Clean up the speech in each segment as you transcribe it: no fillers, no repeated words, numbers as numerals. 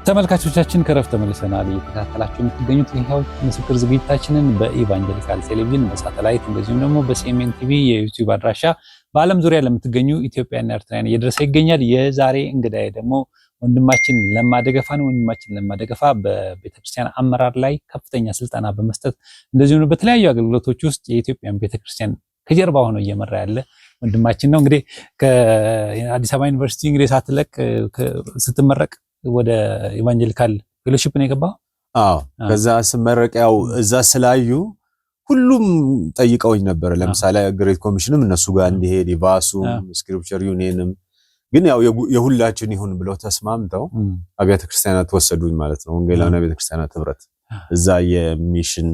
ተመልካቾቻችን ከረፍት ተመልሰናል። እየተከታተላችሁ የምትገኙት ይሄው ምስክር ዝግጅታችንን በኢቫንጀሊካል ቴሌቪዥን በሳተላይት እንደዚሁም ደግሞ በሲኤምኤን ቲቪ የዩቲዩብ አድራሻ በዓለም ዙሪያ ለምትገኙ ኢትዮጵያና ኤርትራውያን እየደረሰ ይገኛል። የዛሬ እንግዳዬ ደግሞ ወንድማችን ለማ ደገፋ ነው። ወንድማችን ለማ ደገፋ በቤተክርስቲያን አመራር ላይ ከፍተኛ ስልጠና በመስጠት እንደዚሁም በተለያዩ አገልግሎቶች ውስጥ የኢትዮጵያን ቤተክርስቲያን ከጀርባ ሆኖ እየመራ ያለ ወንድማችን ነው። እንግዲህ ከአዲስ አበባ ዩኒቨርሲቲ እንግዲህ ሳትለቅ ስትመረቅ ወደ ኢቫንጀሊካል ፌሎሺፕ ነው የገባው። አዎ ከዛ ስመረቅ ያው እዛ ስላዩ ሁሉም ጠይቀውኝ ነበር። ለምሳሌ ግሬት ኮሚሽንም እነሱ ጋር እንዲሄድ ይባሱ ስክሪፕቸር ዩኒየንም ግን ያው የሁላችን ይሁን ብለው ተስማምተው አብያተ ክርስቲያናት ወሰዱኝ ማለት ነው። ወንጌላውያን አብያተ ክርስቲያናት ህብረት እዛ የሚሽን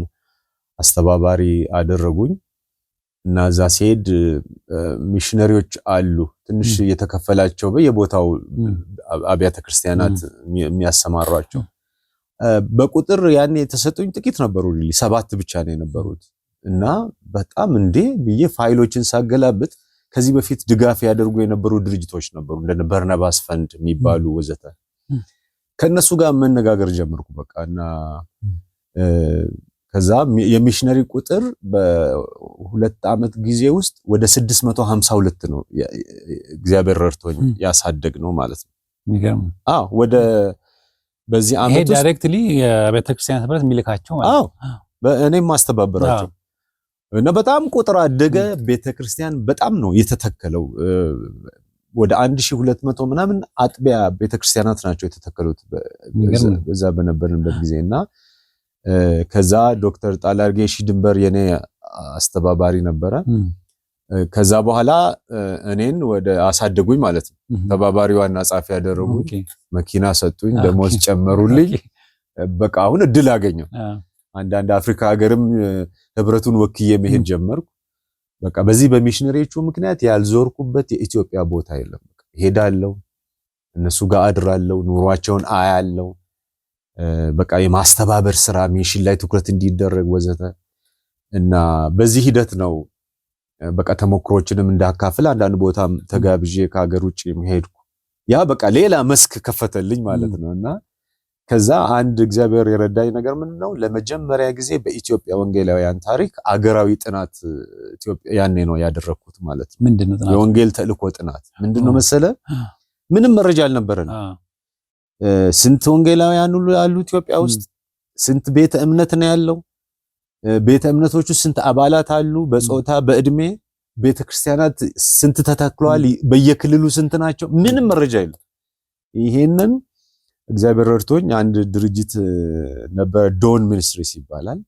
አስተባባሪ አደረጉኝ እና እዛ ሲሄድ ሚሽነሪዎች አሉ ትንሽ የተከፈላቸው በየቦታው አብያተ ክርስቲያናት የሚያሰማሯቸው በቁጥር ያኔ የተሰጡኝ ጥቂት ነበሩ። 7 ብቻ ነው የነበሩት እና በጣም እንዴ ብዬ ፋይሎችን ሳገላብጥ ከዚህ በፊት ድጋፍ ያደርጉ የነበሩ ድርጅቶች ነበሩ እንደ በርናባስ ፈንድ የሚባሉ ወዘተ ከነሱ ጋር መነጋገር ጀመርኩ በቃ እና ከዛ የሚሽነሪ ቁጥር በ2 ዓመት ጊዜ ውስጥ ወደ 652 ነው እግዚአብሔር ረድቶኝ ያሳደግ ነው ማለት ነው። የሚገርም ወደ በዚህ ዓመት ውስጥ ዳይሬክትሊ የቤተክርስቲያን ህብረት የሚልካቸው ማለት እኔም ማስተባበራቸው እና በጣም ቁጥር አደገ። ቤተክርስቲያን በጣም ነው የተተከለው። ወደ 1200 ምናምን አጥቢያ ቤተክርስቲያናት ናቸው የተተከሉት በዛ በነበርንበት ጊዜና ከዛ ዶክተር ጣላርጌ ሺድንበር የኔ አስተባባሪ ነበረ። ከዛ በኋላ እኔን ወደ አሳደጉኝ ማለት ነው። ተባባሪ ዋና ጻፊ ያደረጉኝ፣ መኪና ሰጡኝ፣ ደሞዝ ጨመሩልኝ። በቃ አሁን እድል አገኘው። አንዳንድ አፍሪካ ሀገርም ህብረቱን ወክዬ መሄድ ጀመርኩ። በቃ በዚህ በሚሽነሪዎቹ ምክንያት ያልዞርኩበት የኢትዮጵያ ቦታ የለም። በቃ ሄዳለሁ፣ እነሱ ጋር አድራለሁ፣ ኑሯቸውን አያለሁ። በቃ የማስተባበር ስራ ሚሽን ላይ ትኩረት እንዲደረግ ወዘተ እና በዚህ ሂደት ነው በቃ ተሞክሮችንም እንዳካፍል አንዳንድ ቦታም ተጋብዤ ከሀገር ውጭ ሄድኩ። ያ በቃ ሌላ መስክ ከፈተልኝ ማለት ነውና ከዛ አንድ እግዚአብሔር የረዳኝ ነገር ምንድነው ለመጀመሪያ ጊዜ በኢትዮጵያ ወንጌላውያን ታሪክ አገራዊ ጥናት ኢትዮጵያ ያኔ ነው ያደረኩት ማለት ነው። ምንድነው ጥናት? የወንጌል ተልእኮ ጥናት ምንድነው መሰለ ምንም መረጃ አልነበረን። ስንት ወንጌላውያን ሁሉ ያሉ ኢትዮጵያ ውስጥ ስንት ቤተ እምነት ነው ያለው? ቤተ እምነቶቹ ስንት አባላት አሉ? በጾታ በእድሜ ቤተክርስቲያናት ስንት ተተክለዋል? በየክልሉ ስንት ናቸው? ምንም መረጃ የለም። ይሄንን እግዚአብሔር ረድቶኝ አንድ ድርጅት ነበር ዶን ሚኒስትሪስ ይባላል።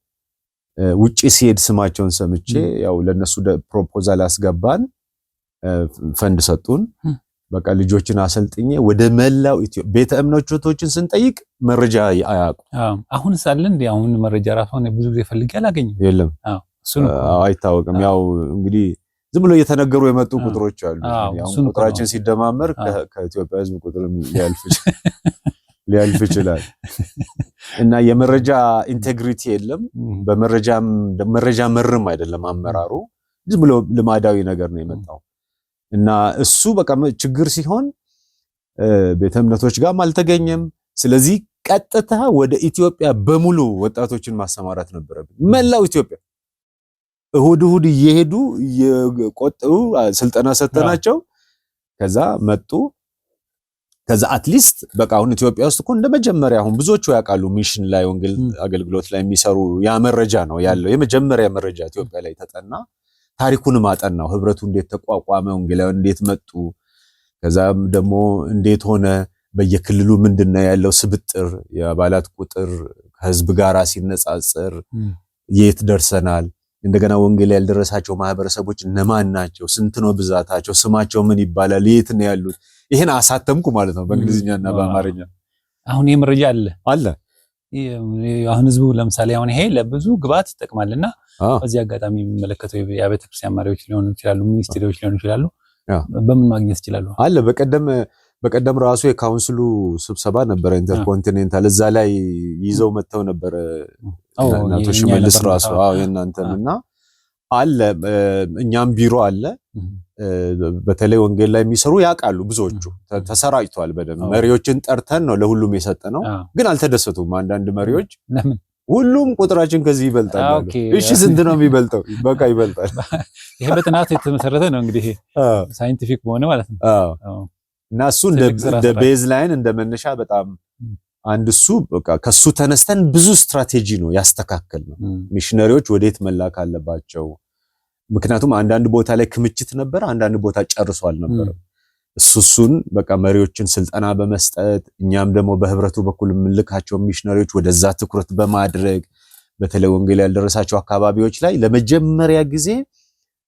ውጪ ሲሄድ ስማቸውን ሰምቼ ያው ለነሱ ፕሮፖዛል አስገባን፣ ፈንድ ሰጡን። በቃ ልጆችን አሰልጥኜ ወደ መላው ኢትዮጵያ ቤተ እምነቶችን ስንጠይቅ መረጃ አያውቁ። አሁን ሳለ እንዴ አሁን መረጃ ራሱን ብዙ ጊዜ ፈልጌ አላገኝም። የለም አይታወቅም። ያው እንግዲህ ዝም ብሎ እየተነገሩ የመጡ ቁጥሮች አሉ። ያው ቁጥራችን ሲደማመር ከኢትዮጵያ ሕዝብ ቁጥር ሊያልፍ ይችላል እና የመረጃ ኢንቴግሪቲ የለም። በመረጃ መርም አይደለም አመራሩ፣ ዝም ብሎ ልማዳዊ ነገር ነው የመጣው እና እሱ በቃ ችግር ሲሆን ቤተ እምነቶች ጋርም አልተገኘም። ስለዚህ ቀጥታ ወደ ኢትዮጵያ በሙሉ ወጣቶችን ማሰማራት ነበረብን። መላው ኢትዮጵያ እሁድ እየሄዱ የቆጠሩ ስልጠና ሰጠናቸው። ከዛ መጡ። ከዛ አትሊስት በቃ አሁን ኢትዮጵያ ውስጥ እኮ እንደመጀመሪያ አሁን ብዙዎቹ ያውቃሉ ሚሽን ላይ ወንጌል አገልግሎት ላይ የሚሰሩ ያ መረጃ ነው ያለው። የመጀመሪያ መረጃ ኢትዮጵያ ላይ ተጠና። ታሪኩን ማጠናው ህብረቱ እንዴት ተቋቋመ፣ ወንጌላውያን እንዴት መጡ፣ ከዛም ደግሞ እንዴት ሆነ፣ በየክልሉ ምንድነው ያለው ስብጥር፣ የአባላት ቁጥር ከህዝብ ጋር ሲነጻጸር የት ደርሰናል፣ እንደገና ወንጌል ያልደረሳቸው ማህበረሰቦች እነማን ናቸው፣ ስንት ነው ብዛታቸው፣ ስማቸው ምን ይባላል፣ የት ነው ያሉት። ይሄን አሳተምኩ ማለት ነው በእንግሊዝኛና በአማርኛ። አሁን የመረጃ አለ። አሁን ህዝቡ ለምሳሌ አሁን ይሄ ለብዙ ግብዓት ይጠቅማልና በዚህ አጋጣሚ የሚመለከተው የቤተ ክርስቲያን መሪዎች ሊሆኑ ይችላሉ፣ ሚኒስትሪዎች ሊሆኑ ይችላሉ። በምን ማግኘት ይችላሉ? አለ በቀደም ራሱ የካውንስሉ ስብሰባ ነበረ ኢንተርኮንቲኔንታል፣ እዛ ላይ ይዘው መተው ነበረ እናቶ ሽመልስ ራሱ የእናንተምና አለ። እኛም ቢሮ አለ። በተለይ ወንጌል ላይ የሚሰሩ ያውቃሉ ብዙዎቹ ተሰራጭቷል በደንብ መሪዎችን ጠርተን ነው ለሁሉም የሰጠነው ግን አልተደሰቱም አንዳንድ መሪዎች ለምን ሁሉም ቁጥራችን ከዚህ ይበልጣል እሺ ስንት ነው የሚበልጠው በቃ ይበልጣል ይሄ በጥናት የተመሰረተ ነው እንግዲህ ሳይንቲፊክ በሆነ ማለት ነው እና እሱ እንደ ቤዝ ላይን እንደ መነሻ በጣም አንድ እሱ በቃ ከሱ ተነስተን ብዙ ስትራቴጂ ነው ያስተካከል ነው ሚሽነሪዎች ወዴት መላክ አለባቸው ምክንያቱም አንዳንድ ቦታ ላይ ክምችት ነበር አንዳንድ ቦታ ጨርሷል ነበር እሱን በቃ መሪዎችን ስልጠና በመስጠት እኛም ደግሞ በህብረቱ በኩል ምልካቸው ሚሽነሪዎች ወደዛ ትኩረት በማድረግ በተለይ ወንጌል ያልደረሳቸው አካባቢዎች ላይ ለመጀመሪያ ጊዜ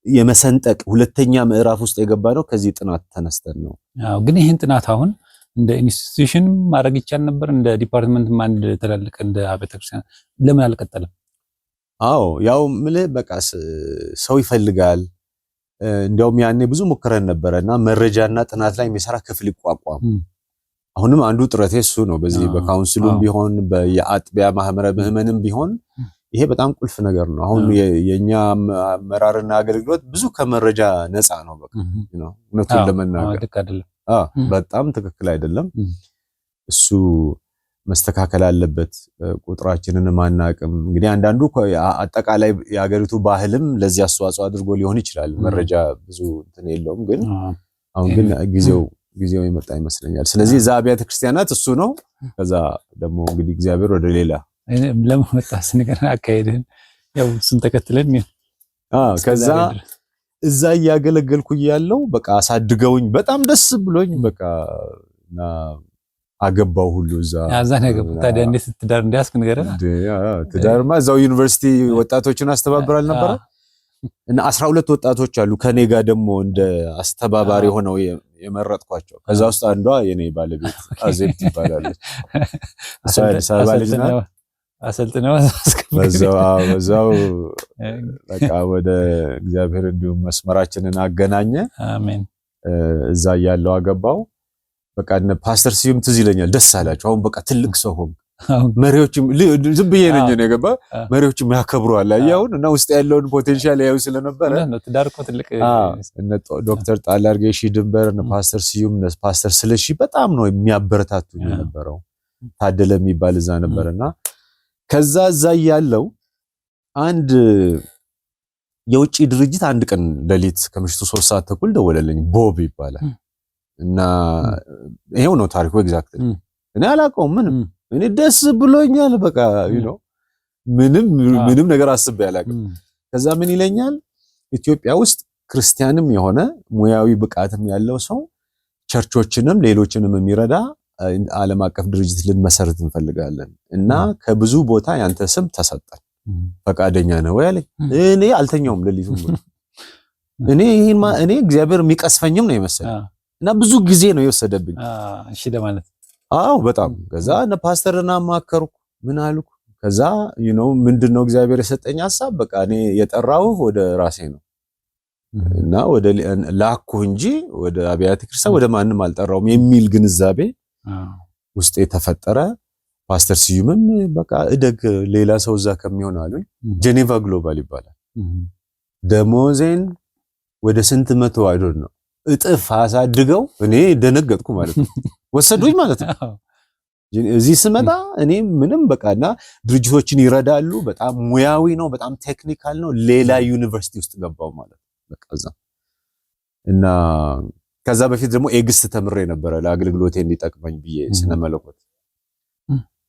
የመሰንጠቅ ሁለተኛ ምዕራፍ ውስጥ የገባ ነው ከዚህ ጥናት ተነስተን ነው አዎ ግን ይሄን ጥናት አሁን እንደ ኢንስቲትዩሽን ማድረግ ይቻል ነበር እንደ ዲፓርትመንት አንድ ተላልቀ እንደ ቤተክርስቲያን ለምን አልቀጠለም አዎ ያው ምልህ በቃ ሰው ይፈልጋል እንዲያውም ያኔ ብዙ ሙከራን ነበርና መረጃና ጥናት ላይ የሚሰራ ክፍል ይቋቋም አሁንም አንዱ ጥረቴ እሱ ነው በዚህ በካውንስሉም ቢሆን በየአጥቢያ ማህበረ ምዕመንም ቢሆን ይሄ በጣም ቁልፍ ነገር ነው አሁን የኛ አመራርና አገልግሎት ብዙ ከመረጃ ነፃ ነው በቃ ነው እውነቱን ለመናገር በጣም ትክክል አይደለም እሱ መስተካከል አለበት ቁጥራችንን ማናቅም እንግዲህ አንዳንዱ አጠቃላይ የሀገሪቱ ባህልም ለዚህ አስተዋጽኦ አድርጎ ሊሆን ይችላል መረጃ ብዙ እንትን የለውም ግን አሁን ግን ጊዜው የመጣ ይመስለኛል ስለዚህ ዛቢያ ክርስቲያናት እሱ ነው ከዛ ደግሞ እንግዲህ እግዚአብሔር ወደ ሌላ ለመጣስ ነገር አካሄድን ያው እሱን ተከትለን ከዛ እዛ ያገለገልኩ ያለው በቃ አሳድገውኝ በጣም ደስ ብሎኝ በቃ እና አገባው ሁሉ እዛ ያዛነገው ታዲያ እንዴት ትዳር እንዲያስክ ነገርና ትዳርማ እዛው ዩኒቨርሲቲ ወጣቶችን አስተባብራል ነበር እና 12 ወጣቶች አሉ ከኔ ጋር ደግሞ እንደ አስተባባሪ ሆነው የመረጥኳቸው ከዛ ውስጥ አንዷ የኔ ባለቤት አዜብ ትባላለች ሳባልጅና አሰልጥነው በዛው በቃ ወደ እግዚአብሔር እንዲሁም መስመራችንን አገናኘ አሜን እዛ ያለው አገባው በቃ ፓስተር ሲዩም ትዝ ይለኛል ደስ አላችሁ አሁን በቃ ትልቅ ሰው ሆንክ መሪዎችም ዝም ብዬ ነኝ ነው የገባ መሪዎችም ያከብሩዋል አያውን እና ውስጥ ያለውን ፖቴንሻል ያዩ ስለነበረ ትዳርኮ ትልቅ ዶክተር ጣላርጌ ሺ ድንበር እና ፓስተር ሲዩም ፓስተር ስለሺ በጣም ነው የሚያበረታቱኝ የነበረው ታደለ የሚባል እዛ ነበርና ከዛ እዛ ያለው አንድ የውጪ ድርጅት አንድ ቀን ሌሊት ከምሽቱ 3 ሰዓት ተኩል ደወለልኝ ቦብ ይባላል እና ይሄው ነው ታሪኩ ኤግዛክትሊ እኔ አላውቀውም ምንም እኔ ደስ ብሎኛል በቃ ምንም ነገር አስቤ አላውቅም ከዛ ምን ይለኛል ኢትዮጵያ ውስጥ ክርስቲያንም የሆነ ሙያዊ ብቃትም ያለው ሰው ቸርቾችንም ሌሎችንም የሚረዳ ዓለም አቀፍ ድርጅት ልንመሰርት እንፈልጋለን እና ከብዙ ቦታ ያንተ ስም ተሰጠን ፈቃደኛ ነው ያለኝ እኔ አልተኛውም ሌሊቱን እኔ እግዚአብሔር የሚቀስፈኝም ነው የመሰለኝ እና ብዙ ጊዜ ነው የወሰደብኝ እሺ ለማለት አዎ በጣም ከዛ እነ ፓስተርና ማከርኩ ምን አልኩ ከዛ ምንድነው እግዚአብሔር የሰጠኝ ሐሳብ በቃ እኔ የጠራው ወደ ራሴ ነው እና ወደ ላኩ እንጂ ወደ አብያተ ክርስቲያን ወደ ማንም አልጠራውም የሚል ግንዛቤ ውስጥ የተፈጠረ ፓስተር ሲዩምም በቃ እደግ ሌላ ሰው እዛ ከሚሆን አሉኝ ጄኔቫ ግሎባል ይባላል ደሞዜን ወደ ስንት መቶ አይዶን ነው እጥፍ አሳድገው እኔ ደነገጥኩ ማለት ነው ወሰዱኝ ማለት ነው እዚህ ስመጣ እኔ ምንም በቃና ድርጅቶችን ይረዳሉ በጣም ሙያዊ ነው በጣም ቴክኒካል ነው ሌላ ዩኒቨርሲቲ ውስጥ ገባው ማለት በቃ እዛ እና ከዛ በፊት ደግሞ ኤግስት ተምሬ ነበር ለአገልግሎቴ እንዲጠቅመኝ ብዬ ስነመለኮት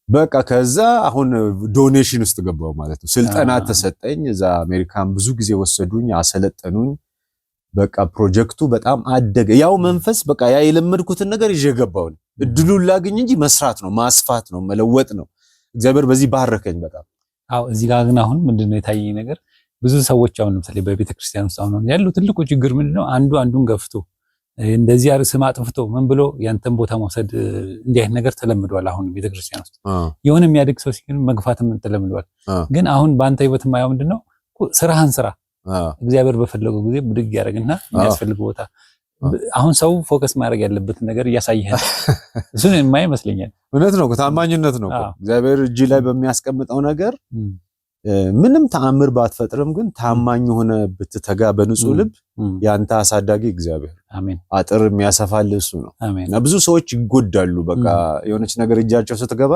በቃ ከዛ አሁን ዶኔሽን ውስጥ ገባው ማለት ነው ስልጠና ተሰጠኝ እዛ አሜሪካን ብዙ ጊዜ ወሰዱኝ አሰለጠኑኝ በቃ ፕሮጀክቱ በጣም አደገ ያው መንፈስ በቃ ያ የለመድኩትን ነገር ይጀገባው እድሉን ላግኝ እንጂ መስራት ነው ማስፋት ነው መለወጥ ነው እግዚአብሔር በዚህ ባረከኝ በጣም አው እዚህ ጋር ግን አሁን ምንድነው የታየኝ ነገር ብዙ ሰዎች አሁን ለምሳሌ በቤተክርስቲያን ውስጥ አሁን ያለው ትልቁ ችግር ምንድነው አንዱን ገፍቶ እንደዚህ አርሰማ አጥፍቶ ምን ብሎ ያንተን ቦታ መውሰድ እንዲህ አይነት ነገር ተለምዷል አሁን ቤተክርስቲያን ውስጥ የሆነ የሚያድግ ሰው ሲሆን መግፋትም ተለምዷል ግን አሁን በአንተ ህይወት ማየው ምንድነው ስራህን ስራ እግዚአብሔር በፈለገው ጊዜ ብድግ ያደርግና የሚያስፈልግ ቦታ አሁን ሰው ፎከስ ማድረግ ያለበት ነገር እያሳየህ እሱን የማይ መስለኛል እውነት ነው ታማኝነት ነው እግዚአብሔር እጅ ላይ በሚያስቀምጠው ነገር ምንም ተአምር ባትፈጥርም ግን ታማኝ ሆነ ብትተጋ በንጹህ ልብ ያንተ አሳዳጊ እግዚአብሔር አሜን አጥር የሚያሰፋልህ እሱ ነው። አሜን እና ብዙ ሰዎች ይጎዳሉ። በቃ የሆነች ነገር እጃቸው ስትገባ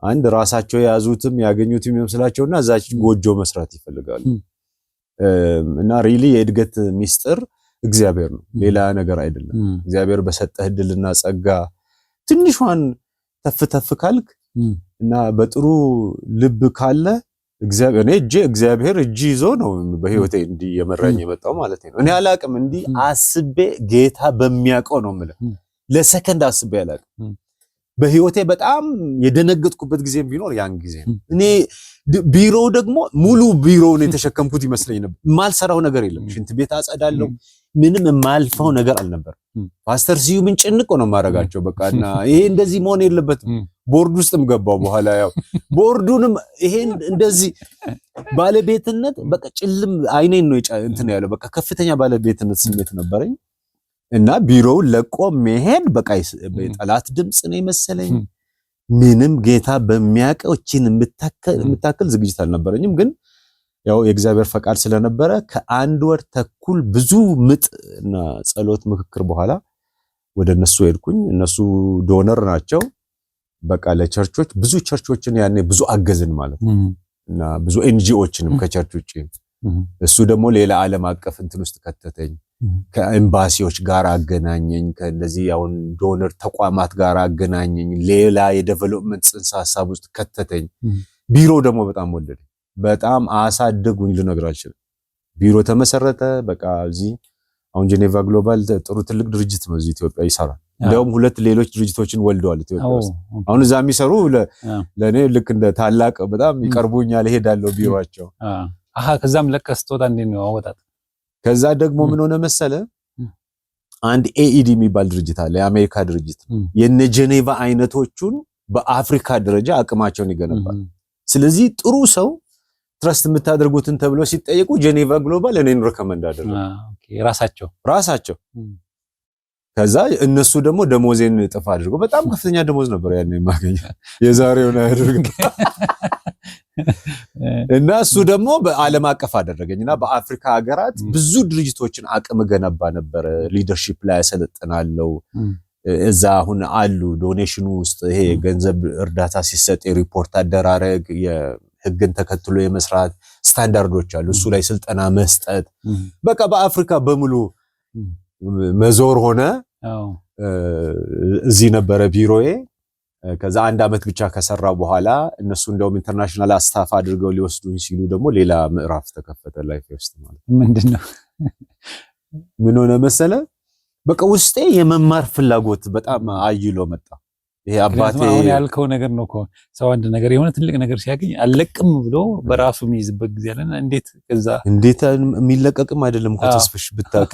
አንድ ራሳቸው የያዙትም ያገኙትም ይመስላቸውና እዛች ጎጆ መስራት ይፈልጋሉ። እና ሪሊ የእድገት ሚስጥር እግዚአብሔር ነው፣ ሌላ ነገር አይደለም። እግዚአብሔር በሰጠህ እድልና ጸጋ ትንሿን ተፍ ካልክ እና በጥሩ ልብ ካለ እግዚአብሔር እጅ ይዞ ነው በህይወቴ እንዲህ የመራኝ የመጣው ማለት ነው። እኔ አላቅም እንዲህ አስቤ ጌታ በሚያውቀው ነው የምልህ። ለሰከንድ አስቤ አላቅም። በህይወቴ በጣም የደነገጥኩበት ጊዜ ቢኖር ያን ጊዜ ነው። እኔ ቢሮው ደግሞ ሙሉ ቢሮውን የተሸከምኩት ይመስለኝ ነበር። የማልሰራው ነገር የለም። ሽንት ቤት አጸዳለሁ፣ ምንም የማልፈው ነገር አልነበረም። ፓስተር ስዩምን ጭንቅ ነው ማረጋቸው በቃና ይሄ እንደዚህ መሆን የለበትም። ቦርድ ውስጥም ገባው በኋላ ያው ቦርዱንም ይሄን እንደዚህ ባለቤትነት በቃ ጭልም አይኔን ነው እንትን ያለው በቃ ከፍተኛ ባለቤትነት ስሜት ነበረኝ። እና ቢሮውን ለቆ መሄድ በቃ የጠላት ድምጽ ነው መሰለኝ። ምንም ጌታ በሚያውቀው እቺን የምታክል ዝግጅት አልነበረኝም። ግን ያው የእግዚአብሔር ፈቃድ ስለነበረ ከአንድ ወር ተኩል ብዙ ምጥ እና ጸሎት ምክክር በኋላ ወደ እነሱ ሄድኩኝ። እነሱ ዶነር ናቸው። በቃ ለቸርቾች ብዙ ቸርቾችን ያኔ ብዙ አገዝን ማለት ነው። እና ብዙ ኤንጂኦችንም ከቸርች ውጪ እሱ ደግሞ ሌላ ዓለም አቀፍ እንትን ውስጥ ከተተኝ። ከኤምባሲዎች ጋር አገናኘኝ። ከእንደዚህ አሁን ዶነር ተቋማት ጋር አገናኘኝ። ሌላ የዴቨሎፕመንት ጽንሰ ሐሳብ ውስጥ ከተተኝ። ቢሮ ደግሞ በጣም ወደደኝ። በጣም አሳደጉኝ ልነግራችሁ። ቢሮ ተመሰረተ። በቃ እዚህ አሁን ጄኔቫ ግሎባል ጥሩ ትልቅ ድርጅት ነው እዚህ ኢትዮጵያ ይሰራል። እንደውም 2 ሌሎች ድርጅቶችን ወልደዋል ኢትዮጵያ ውስጥ። አሁን እዛ የሚሰሩ ለኔ ልክ እንደ ታላቅ በጣም ይቀርቡኛል፣ እሄዳለሁ ቢሮአቸው። ከዛም ለቀስ ተወጣ እንዴት ነው አወጣት? ከዛ ደግሞ ምን ሆነ መሰለ አንድ ኤኢዲ የሚባል ድርጅት አለ፣ የአሜሪካ ድርጅት። የነ ጄኔቫ አይነቶቹን በአፍሪካ ደረጃ አቅማቸውን ይገነባል። ስለዚህ ጥሩ ሰው ትረስት የምታደርጉትን ተብሎ ሲጠየቁ ጄኔቫ ግሎባል እኔን ሪከመንድ አደረጉ። ራሳቸው ከዛ እነሱ ደግሞ ደሞዜን ጥፍ አድርገው በጣም ከፍተኛ ደሞዝ ነበር ያን የማገኘው የዛሬውን አያደርግ እና እሱ ደግሞ በዓለም አቀፍ አደረገኝና በአፍሪካ ሀገራት ብዙ ድርጅቶችን አቅም ገነባ ነበር። ሊደርሺፕ ላይ ያሰለጥናለው። እዛ አሁን አሉ ዶኔሽኑ ውስጥ ይሄ ገንዘብ እርዳታ ሲሰጥ ሪፖርት አደራረግ የህግን ተከትሎ የመስራት ስታንዳርዶች አሉ። እሱ ላይ ስልጠና መስጠት በቃ በአፍሪካ በሙሉ መዞር ሆነ። እዚህ ነበረ ቢሮዬ። ከዛ 1 አመት ብቻ ከሰራው በኋላ እነሱ እንደውም ኢንተርናሽናል ስታፍ አድርገው ሊወስዱኝ ሲሉ ደግሞ ሌላ ምዕራፍ ተከፈተ ላይፍ ውስጥ ማለት ምንድነው? ምን ሆነ መሰለ በቃ ውስጤ የመማር ፍላጎት በጣም አይሎ መጣ። ይሄ አባቴ አሁን ያልከው ነገር ነው እኮ ሰው አንድ ነገር የሆነ ትልቅ ነገር ሲያገኝ አለቅም ብሎ በራሱ የሚይዝበት ጊዜ አለና እንዴት የሚለቀቅም አይደለም እኮ ተስፍሽ ብታቅ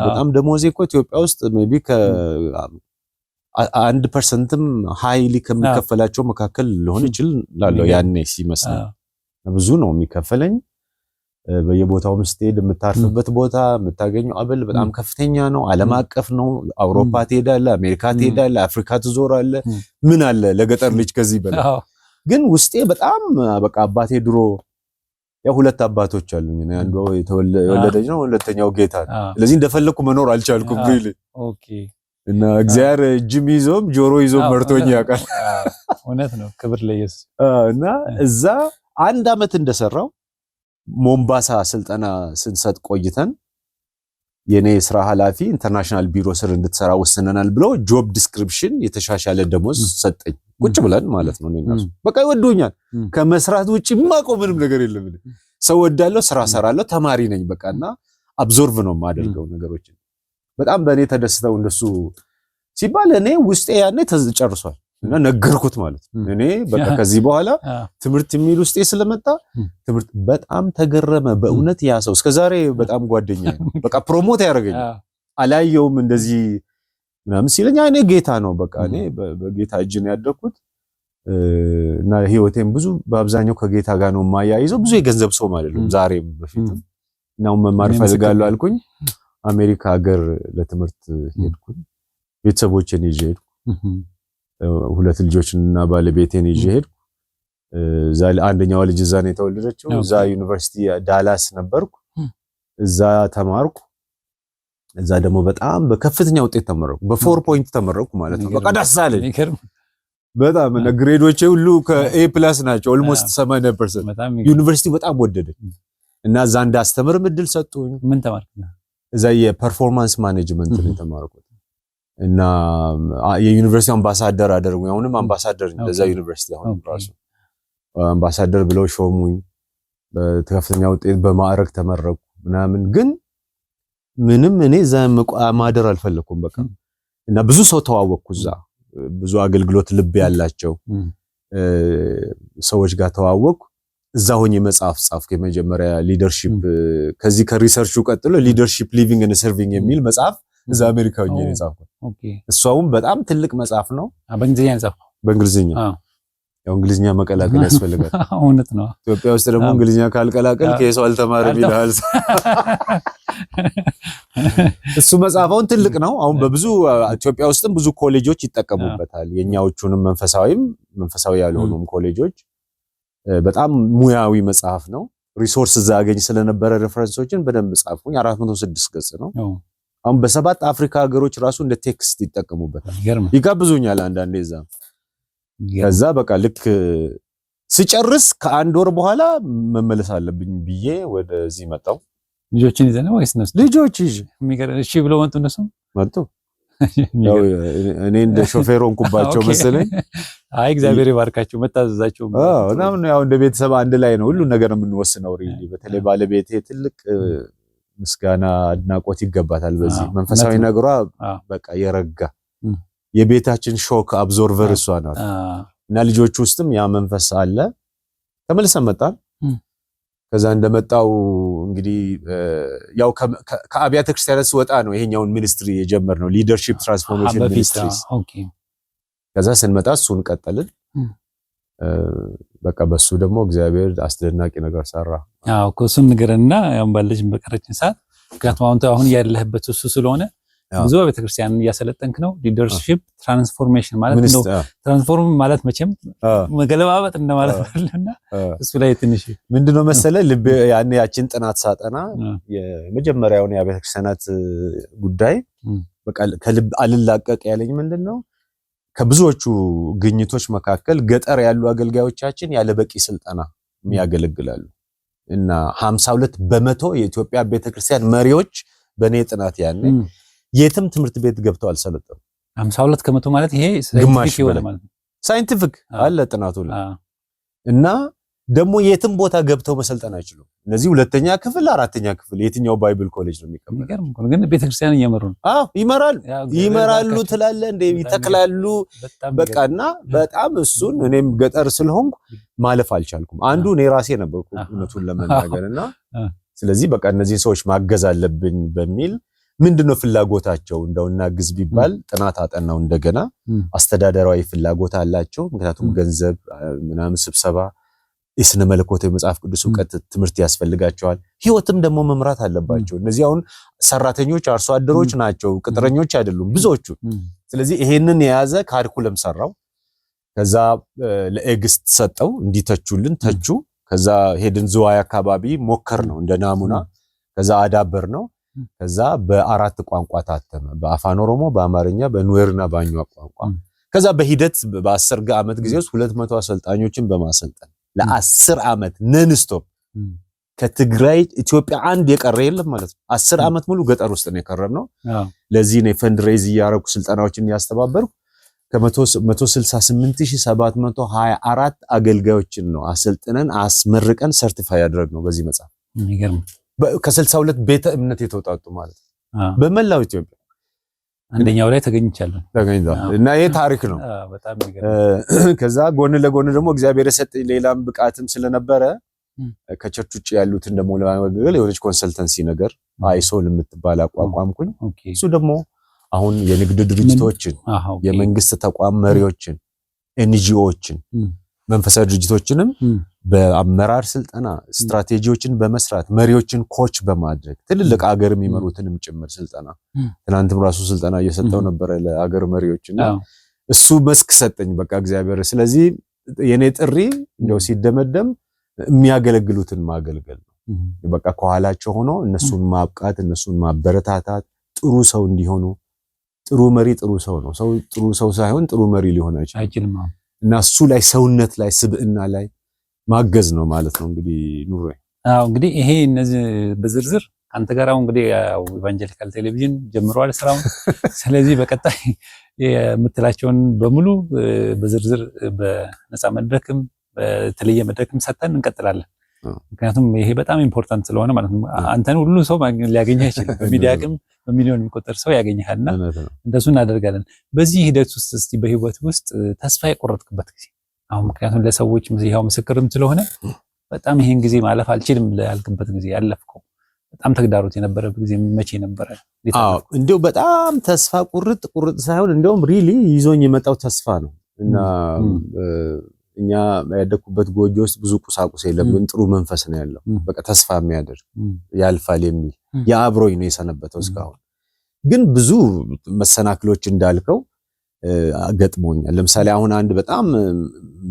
በጣም ደሞዜ እኮ ኢትዮጵያ ውስጥ ሜቢ ከ1%ም ሃይሊ ከሚከፈላቸው መካከል ሊሆን ይችላል ያኔ ሲመስል ብዙ ነው የሚከፈለኝ። በየቦታው ስትሄድ የምታርፍበት ቦታ የምታገኘው አበል በጣም ከፍተኛ ነው። ዓለም አቀፍ ነው። አውሮፓ ትሄዳለህ፣ አሜሪካ ትሄዳለህ፣ አፍሪካ ትዞራለህ። ምን አለ ለገጠር ልጅ ከዚህ በላይ። ግን ውስጤ በጣም በቃ አባቴ ድሮ ያው 2 አባቶች አሉኝ። አንዱ የወለደኝ ነው፣ ሁለተኛው ጌታ ነው። ስለዚህ እንደፈለኩ መኖር አልቻልኩም ሪሊ። እና እግዚአብሔር እጅም ይዞም ጆሮ ይዞም መርቶኝ ያውቃል። እውነት ነው። ክብር ለኢየሱስ። እና እዛ 1 አመት እንደሰራው ሞምባሳ ስልጠና ስንሰጥ ቆይተን የኔ ስራ ኃላፊ ኢንተርናሽናል ቢሮ ስር እንድትሰራ ወስነናል ብሎ ጆብ ዲስክሪፕሽን የተሻሻለ ደሞዝ ሰጠኝ። ቁጭ ብለን ማለት ነው። እነሱ በቃ ይወዱኛል። ከመስራት ውጪ ማቆም ምንም ነገር የለም። ሰው ወዳለው ስራ ሰራለው፣ ተማሪ ነኝ በቃና አብዞርቭ ነው የማደርገው ነገሮችን። በጣም በእኔ ተደስተው እንደሱ ሲባል እኔ ውስጤ ያኔ ተጨርሷል እና ነገርኩት ማለት ነው። እኔ በቃ ከዚህ በኋላ ትምህርት የሚል ውስጤ ስለመጣ ትምህርት በጣም ተገረመ። በእውነት ያ ሰው እስከዛሬ በጣም ጓደኛዬ ነው። በቃ ፕሮሞት ያደርገኝ አላየውም እንደዚህ ምናምን ሲለኝ እኔ ጌታ ነው በቃ እኔ በጌታ እጅ ነው ያደረኩት። እና ህይወቴም ብዙ በአብዛኛው ከጌታ ጋር ነው የማያይዘው። ብዙ የገንዘብ ሰው ማለት ነው ዛሬም በፊትም ነው መማር ፈልጋለሁ አልኩኝ። አሜሪካ ሀገር ለትምህርት ሄድኩኝ። ቤተሰቦቼን ይዤ ሄድኩ። 2 ልጆችንና ባለቤቴን ይዤ ሄድኩ። እዛ አንደኛው ልጅ እዛ ነው የተወለደችው። እዛ ዩኒቨርሲቲ ዳላስ ነበርኩ። እዛ ተማርኩ። እዛ ደግሞ በጣም በከፍተኛ ውጤት ተመረኩ። በ4 ፖይንት ተመረኩ ማለት ነው። በቃ ደስ አለኝ በጣም እና ግሬዶቼ ሁሉ ከኤ ፕላስ ናቸው። ኦልሞስት 80%። ዩኒቨርሲቲው በጣም ወደደኝ እና እዛ እንዳስተምር እድል ሰጡኝ። ምን ተማርክ? እዛ የፐርፎርማንስ ማኔጅመንት ነው የተማርኩት እና የዩኒቨርሲቲው አምባሳደር አደረጉኝ። አሁንም አምባሳደር ነኝ ለዛ ዩኒቨርሲቲ። አሁን ራሱ አምባሳደር ብለው ሾሙኝ። በከፍተኛ ውጤት በማዕረግ ተመረኩ ምናምን። ግን ምንም እኔ እዛ ማደር አልፈለኩም በቃ። እና ብዙ ሰው ተዋወቅኩ እዛ፣ ብዙ አገልግሎት ልብ ያላቸው ሰዎች ጋር ተዋወቅኩ። እዛ ሆኜ መጽሐፍ ጻፍኩ። የመጀመሪያ ሊደርሺፕ፣ ከዚህ ከሪሰርቹ ቀጥሎ ሊደርሺፕ ሊቪንግ ኤንድ ሰርቪንግ የሚል መጽሐፍ እዛ አሜሪካ ሆኜ ነው የጻፍኩት። እሷውም በጣም ትልቅ መጽሐፍ ነው። በእንግሊዝኛ ጻፍኩ። በእንግሊዝኛ ያው እንግሊዝኛ መቀላቀል ያስፈልጋል። እውነት ነው። ኢትዮጵያ ውስጥ ደግሞ እንግሊዝኛ ካልቀላቀል ከሰው አልተማረም ይላል። እሱ መጽሐፉን ትልቅ ነው። አሁን በብዙ ኢትዮጵያ ውስጥም ብዙ ኮሌጆች ይጠቀሙበታል። የኛዎቹንም መንፈሳዊ ያልሆኑም ኮሌጆች በጣም ሙያዊ መጽሐፍ ነው። ሪሶርስ እዛ አገኝ ስለነበረ ሬፈረንሶችን በደንብ ጻፍኩኝ። 406 ገጽ ነው። አሁን በ7 አፍሪካ ሀገሮች ራሱ እንደ ቴክስት ይጠቀሙበታል። ይጋብዙኛል አንዳንዴ እዛ። ከዛ በቃ ልክ ስጨርስ ከ1 ወር በኋላ መመለስ አለብኝ ብዬ ወደዚህ መጣሁ። ልጆችን ይዘህ ነው ወይስ ነው? ልጆች ይዤ። እሺ ብለው መጡ። እነሱ መጡ። ያው እኔ እንደ ሾፌር ሆንኩባቸው መሰለኝ። አይ እግዚአብሔር ይባርካቸው መታዘዛቸው። እናም ያው እንደ ቤተሰብ አንድ ላይ ነው ሁሉ ነገር የምንወስነው። ሪሊ በተለይ ባለቤቴ ትልቅ ምስጋና አድናቆት ይገባታል። በዚህ መንፈሳዊ ነገሯ በቃ የረጋ የቤታችን ሾክ አብዞርቨር እሷ ናት። እና ልጆቹ ውስጥም ያ መንፈስ አለ። ተመልሰን መጣን። ከዛ እንደመጣው እንግዲህ ያው ከአብያተ ክርስቲያናት ወጣ ነው ይሄኛውን ሚኒስትሪ የጀመርነው ሊደርሺፕ ትራንስፎርሜሽን ሚኒስትሪስ። ከዛ ስንመጣ እሱን ቀጠልን። በቃ በሱ ደግሞ እግዚአብሔር አስደናቂ ነገር ሰራ። አዎ እሱን ንገረንና ያው ባለች በቀረችን ሰዓት ምክንያቱም አሁን ያለህበት እሱ ስለሆነ ብዙ ቤተክርስቲያን እያሰለጠንክ ነው። ሊደርሺፕ ትራንስፎርሜሽን ማለት ነው። ትራንስፎርም ማለት መቼም መገለባበጥ እንደማለት አይደለና እሱ ላይ ትንሽ ምንድነው መሰለ ልብ ያኔ ያችን ጥናት ሳጠና የመጀመሪያውን የቤተክርስቲያናት ጉዳይ በቃ ከልብ አልላቀቅ ያለኝ ምንድነው ከብዙዎቹ ግኝቶች መካከል ገጠር ያሉ አገልጋዮቻችን ያለ በቂ ስልጠና የሚያገለግላሉ እና 52% የኢትዮጵያ ቤተክርስቲያን መሪዎች በኔ ጥናት ያኔ የትም ትምህርት ቤት ገብተው አልሰለጠኑ። 52% ማለት ይሄ ሳይንቲፊክ ይሆነ ማለት ነው። ሳይንቲፊክ አለ ጥናቱ ላይ እና ደግሞ የትም ቦታ ገብተው መሰልጠን አይችሉም። እነዚህ 2ኛ ክፍል 4ኛ ክፍል የትኛው ባይብል ኮሌጅ ነው የሚቀበለው? ግን ቤተክርስቲያን እየመሩ ነው። ይመራሉ ትላለ እንደ ይተክላሉ በቃና በጣም እሱን እኔም ገጠር ስለሆንኩ ማለፍ አልቻልኩም። አንዱ እኔ ራሴ ነበርኩ እውነቱን ለመናገርና ስለዚህ በቃ እነዚህ ሰዎች ማገዝ አለብኝ በሚል ምንድነው ፍላጎታቸው እንደውና ግዝ ቢባል ጥናት አጠናው። እንደገና አስተዳደራዊ ፍላጎት አላቸው። ምክንያቱም ገንዘብ ምናምን ስብሰባ የስነ መለኮት የመጽሐፍ ቅዱስ ዕውቀት ትምህርት ያስፈልጋቸዋል። ህይወትም ደግሞ መምራት አለባቸው። እነዚህ አሁን ሰራተኞች አርሶ አደሮች ናቸው፣ ቅጥረኞች አይደሉም ብዙዎቹ። ስለዚህ ይሄንን የያዘ ካሪኩለም ሰራው። ከዛ ለኤግስት ሰጠው እንዲተቹልን ተቹ። ከዛ ሄድን ዝዋይ አካባቢ ሞከር ነው እንደ ናሙና። ከዛ አዳበር ነው። ከዛ በ4 ቋንቋ ታተመ። በአፋን ኦሮሞ፣ በአማርኛ፣ በኑዌርና በአኟ ቋንቋ። ከዛ በሂደት በ10 ዓመት ጊዜ ውስጥ 200 አሰልጣኞችን በማሰልጠን ለ10 ዓመት ነን ስቶፕ ከትግራይ ኢትዮጵያ አንድ የቀረ የለም ማለት ነው። 10 ዓመት ሙሉ ገጠር ውስጥ ነው የከረምነው። ለዚህ ነው ፈንድሬዝ ያረኩ ስልጠናዎችን ያስተባበርኩ። ከ168724 አገልጋዮችን ነው አሰልጥነን አስመርቀን ሰርቲፋይ ያደረግነው በዚህ መጽሐፍ። የሚገርም ከ62 ቤተ እምነት የተውጣጡ ማለት ነው በመላው ኢትዮጵያ። አንደኛው ላይ ተገኝቻለሁ እና ይሄ ታሪክ ነው። በጣም የሚገርም። ከዛ ጎን ለጎን ደግሞ እግዚአብሔር የሰጠኝ ሌላም ብቃትም ስለነበረ ከቸርች ውጭ ያሉትን ደግሞ ለማገልገል የሆነች ኮንሰልተንሲ ነገር አይሶል የምትባል አቋቋምኩኝ። እሱ ደግሞ አሁን የንግድ ድርጅቶችን፣ የመንግስት ተቋም መሪዎችን፣ ኤንጂኦዎችን፣ መንፈሳዊ ድርጅቶችንም በአመራር ስልጠና ስትራቴጂዎችን በመስራት መሪዎችን ኮች በማድረግ ትልልቅ ሀገር የሚመሩትንም ጭምር ስልጠና ትናንትም ራሱ ስልጠና እየሰጠው ነበር ለሀገር መሪዎችና እሱ መስክ ሰጠኝ በቃ እግዚአብሔር። ስለዚህ የኔ ጥሪ እንደው ሲደመደም የሚያገለግሉትን ማገልገል ነው። በቃ ከኋላቸው ሆኖ እነሱን ማብቃት፣ እነሱን ማበረታታት፣ ጥሩ ሰው እንዲሆኑ። ጥሩ መሪ ጥሩ ሰው ነው። ሰው ጥሩ ሰው ሳይሆን ጥሩ መሪ ሊሆን አይችልም። እና እሱ ላይ ሰውነት ላይ ስብዕና ላይ ማገዝ ነው ማለት ነው እንግዲህ ኑሮ። አዎ እንግዲህ ይሄ እነዚህ በዝርዝር አንተ ጋር አሁን እንግዲህ ያው ኢቫንጀሊካል ቴሌቪዥን ጀምሯል ስራውን። ስለዚህ በቀጣይ የምትላቸውን በሙሉ በዝርዝር በነፃ መድረክም በተለየ መድረክም ሰጥተን እንቀጥላለን። ምክንያቱም ይሄ በጣም ኢምፖርታንት ስለሆነ ማለት ነው። አንተን ሁሉ ሰው ሊያገኝህ አይችልም። በሚዲያቅም በሚሊዮን የሚቆጠር ሰው ያገኝሃልና እንደሱ እናደርጋለን። በዚህ ሂደት ውስጥ እስቲ በህይወት ውስጥ ተስፋ የቆረጥክበት ጊዜ አሁን ምክንያቱም ለሰዎች ያው ምስክርም ስለሆነ በጣም ይሄን ጊዜ ማለፍ አልችልም ያልክበት ጊዜ ያለፍከው በጣም ተግዳሮት የነበረበት ጊዜ መቼ ነበረ? አዎ እንዴው በጣም ተስፋ ቁርጥ ሳይሆን እንደውም ሪሊ ይዞኝ የመጣው ተስፋ ነው። እና እኛ ያደኩበት ጎጆ ውስጥ ብዙ ቁሳቁስ የለም፣ ግን ጥሩ መንፈስ ነው ያለው። በቃ ተስፋ የሚያደርግ ያልፋል የሚል የአብሮኝ ነው የሰነበተው እስካሁን። ግን ብዙ መሰናክሎች እንዳልከው ገጥሞኛል። ለምሳሌ አሁን አንድ በጣም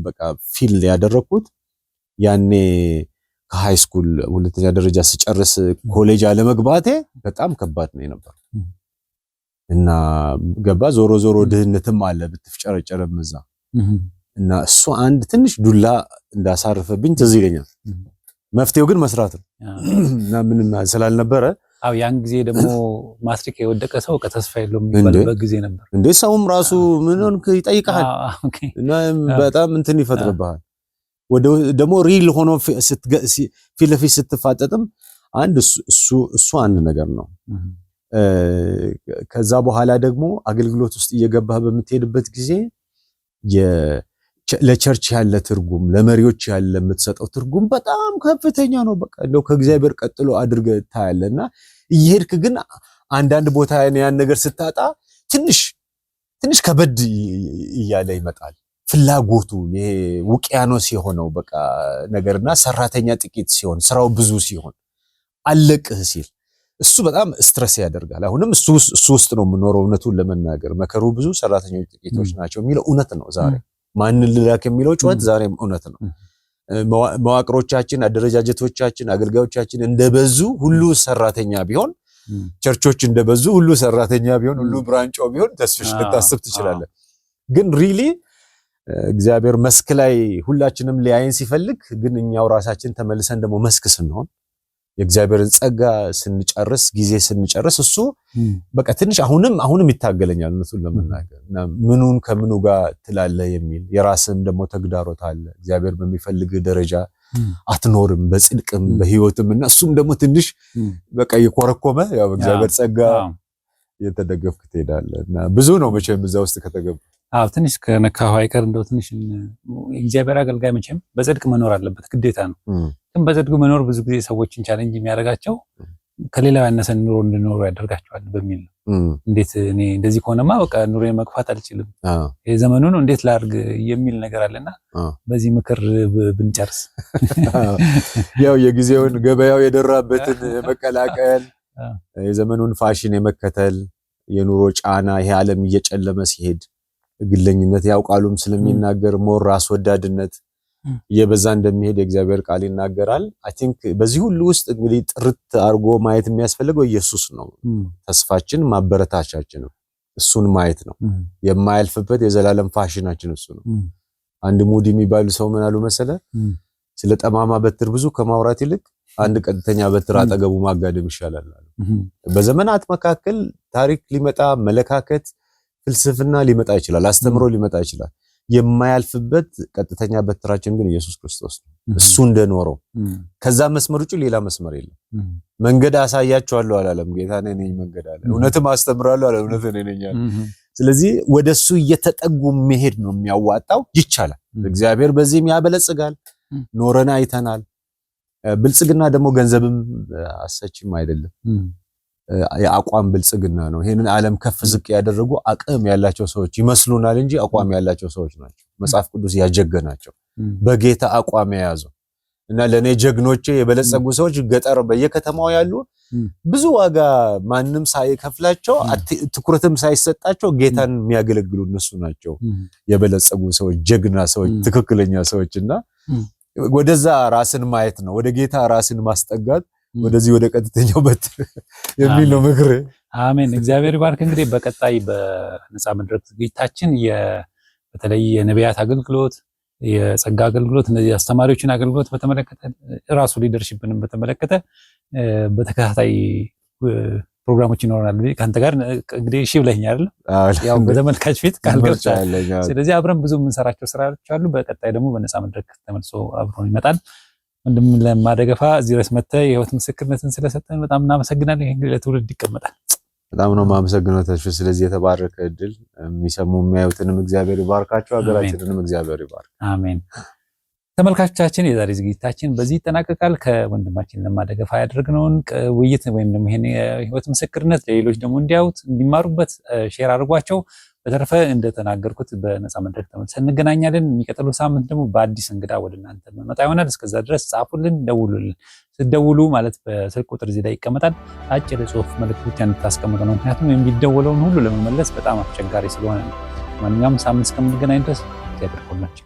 በቃ ፊል ያደረኩት ያኔ ከሃይ ስኩል ሁለተኛ ደረጃ ስጨርስ ኮሌጅ አለመግባቴ በጣም ከባድ ነው የነበረው። እና ገባ ዞሮ ዞሮ ድህነትም አለ ብትፍጨረጨረም እዛ እና እሱ አንድ ትንሽ ዱላ እንዳሳረፈብኝ ትዝ ይለኛል። መፍትሄው ግን መስራት ነው እና ምንም ስላልነበረ አው ያን ጊዜ ደግሞ ማትሪክ የወደቀ ሰው ከተስፋ የለውም የሚባልበት ጊዜ ነበር። እንዴ ሰውም ራሱ ምን ሆንክ ይጠይቃል እና በጣም እንትን ይፈጥርብሃል። ወደ ደግሞ ሪል ሆኖ ፊት ለፊት ስትፋጠጥም አንድ እሱ አንድ ነገር ነው። ከዛ በኋላ ደግሞ አገልግሎት ውስጥ እየገባህ በምትሄድበት ጊዜ ለቸርች ያለ ትርጉም ለመሪዎች ያለ የምትሰጠው ትርጉም በጣም ከፍተኛ ነው። በቃ እንደው ከእግዚአብሔር ቀጥሎ አድርገህ ታያለና እየሄድክ ግን አንዳንድ ቦታ ያን ነገር ስታጣ ትንሽ ከበድ እያለ ይመጣል። ፍላጎቱ ይሄ ውቅያኖስ የሆነው በቃ ነገርና ሰራተኛ ጥቂት ሲሆን ስራው ብዙ ሲሆን አለቅህ ሲል እሱ በጣም ስትረስ ያደርጋል። አሁንም እሱ ውስጥ ነው የምኖረው። እውነቱን ለመናገር መከሩ ብዙ ሰራተኞች ጥቂቶች ናቸው የሚለው እውነት ነው። ዛሬ ማንን ልላክ የሚለው ጩኸት ዛሬም እውነት ነው። መዋቅሮቻችን፣ አደረጃጀቶቻችን፣ አገልጋዮቻችን እንደበዙ ሁሉ ሰራተኛ ቢሆን፣ ቸርቾች እንደበዙ ሁሉ ሰራተኛ ቢሆን፣ ሁሉ ብራንጮ ቢሆን ተስፍሽ ልታስብ ትችላለህ። ግን ሪሊ እግዚአብሔር መስክ ላይ ሁላችንም ሊያየን ሲፈልግ ግን እኛው ራሳችን ተመልሰን ደግሞ መስክ ስንሆን የእግዚአብሔርን ጸጋ ስንጨርስ ጊዜ ስንጨርስ እሱ በቃ ትንሽ አሁንም ይታገለኛል እውነቱን ለመናገር እና ምኑን ከምኑ ጋር ትላለህ የሚል የራስም ደግሞ ተግዳሮት አለ። እግዚአብሔር በሚፈልግ ደረጃ አትኖርም በጽድቅም በህይወትም እና እሱም ደግሞ ትንሽ በቃ የኮረኮመ ያው እግዚአብሔር ጸጋ የተደገፍክ ትሄዳለህ እና ብዙ ነው መቼም እዛ ውስጥ ከተገባ ትንሽ ከነካው አይቀር እንደው ትንሽ እግዚአብሔር አገልጋይ መቼም በጽድቅ መኖር አለበት ግዴታ ነው። ግን በጽድቅ መኖር ብዙ ጊዜ ሰዎችን ቻሌንጅ የሚያደርጋቸው ከሌላው ያነሰ ኑሮ እንዲኖሩ ያደርጋቸዋል በሚል ነው። እንዴት እኔ እንደዚህ ከሆነማ በቃ ኑሮዬን መግፋት አልችልም የዘመኑን እንዴት ላድርግ የሚል ነገር አለና በዚህ ምክር ብንጨርስ ያው የጊዜውን ገበያው የደራበትን መቀላቀል የዘመኑን ፋሽን የመከተል የኑሮ ጫና ይሄ ዓለም እየጨለመ ሲሄድ ግለኝነት ያውቃሉም ስለሚናገር ሞር ራስ ወዳድነት የበዛ እንደሚሄድ የእግዚአብሔር ቃል ይናገራል። አይ ቲንክ በዚህ ሁሉ ውስጥ እንግዲህ ጥርት አድርጎ ማየት የሚያስፈልገው ኢየሱስ ነው። ተስፋችን ማበረታቻችን እሱን ማየት ነው። የማያልፍበት የዘላለም ፋሽናችን እሱ ነው። አንድ ሙዲ የሚባሉ ሰው ምን አሉ መሰለ? ስለ ጠማማ በትር ብዙ ከማውራት ይልቅ አንድ ቀጥተኛ በትር አጠገቡ ማጋደም ይሻላል አሉ። በዘመናት መካከል ታሪክ ሊመጣ መለካከት ፍልስፍና ሊመጣ ይችላል፣ አስተምሮ ሊመጣ ይችላል። የማያልፍበት ቀጥተኛ በትራችን ግን ኢየሱስ ክርስቶስ ነው። እሱ እንደኖረው ከዛ መስመር ውጪ ሌላ መስመር የለም። መንገድ አሳያቸዋለሁ አላለም ጌታ፣ እኔ ነኝ መንገድ አለ። እውነትም አስተምራለሁ አለ፣ እውነት እኔ ነኝ አለ። ስለዚህ ወደሱ እየተጠጉ መሄድ ነው የሚያዋጣው። ይቻላል። እግዚአብሔር በዚህም ያበለጽጋል። ኖረና አይተናል። ብልጽግና ደግሞ ገንዘብም አሰችም አይደለም። የአቋም ብልጽግና ነው። ይሄንን ዓለም ከፍ ዝቅ ያደረጉ አቅም ያላቸው ሰዎች ይመስሉናል እንጂ አቋም ያላቸው ሰዎች ናቸው። መጽሐፍ ቅዱስ ያጀገናቸው በጌታ አቋም የያዙ እና ለኔ ጀግኖቼ የበለጸጉ ሰዎች ገጠር በየከተማው ያሉ ብዙ ዋጋ ማንም ሳይከፍላቸው ትኩረትም ሳይሰጣቸው ጌታን የሚያገለግሉ እነሱ ናቸው የበለጸጉ ሰዎች፣ ጀግና ሰዎች፣ ትክክለኛ ሰዎችና ወደዛ ራስን ማየት ነው፣ ወደ ጌታ ራስን ማስጠጋት፣ ወደዚህ ወደ ቀጥተኛው በትር የሚል ነው ምክር። አሜን። እግዚአብሔር ይባርክ። እንግዲህ በቀጣይ በነፃ መድረክ ዝግጅታችን በተለይ የነቢያት አገልግሎት፣ የጸጋ አገልግሎት፣ እነዚህ አስተማሪዎችን አገልግሎት በተመለከተ ራሱ ሊደርሺፕንም በተመለከተ በተከታታይ ፕሮግራሞች ይኖራል። ካንተ ጋር እንግዲህ እሺ ብለኸኛል አይደል? ያው በተመልካች ፊት ቃል ገብቻለሁ። ስለዚህ አብረን ብዙ የምንሰራቸው ስራዎች አሉ። በቀጣይ ደግሞ በነፃ መድረክ ተመልሶ አብሮን ይመጣል። ወንድም ለማደገፋ እዚህ ድረስ መጥተህ የህይወት ምስክርነትን ስለሰጠን በጣም እናመሰግናለን። ይሄ እንግዲህ ለትውልድ ይቀመጣል። በጣም ነው ማመሰግነው ተስፋ። ስለዚህ የተባረከ እድል የሚሰሙ የሚያዩትንም እግዚአብሔር ይባርካቸው፣ ሀገራችንንም እግዚአብሔር ይባርክ። አሜን። ተመልካቾቻችን የዛሬ ዝግጅታችን በዚህ ይጠናቀቃል። ከወንድማችን ለማደገፋ ያደረግነውን ውይይት ወይም ደግሞ ይሄን የህይወት ምስክርነት ለሌሎች ደግሞ እንዲያዩት እንዲማሩበት ሼር አድርጓቸው። በተረፈ እንደተናገርኩት በነፃ መድረክ ተመልሰን እንገናኛለን። የሚቀጥለው ሳምንት ደግሞ በአዲስ እንግዳ ወደ እናንተ መጣ ይሆናል። እስከዛ ድረስ ጻፉልን፣ ደውሉልን። ስትደውሉ ማለት በስልክ ቁጥር እዚህ ላይ ይቀመጣል። አጭር የጽሁፍ መልእክት ብቻ እንድታስቀምጡ ነው። ምክንያቱም የሚደወለውን ሁሉ ለመመለስ በጣም አስቸጋሪ ስለሆነ ነው። ማንኛውም ሳምንት እስከምንገናኝ ድረስ ያደርኩላችሁ።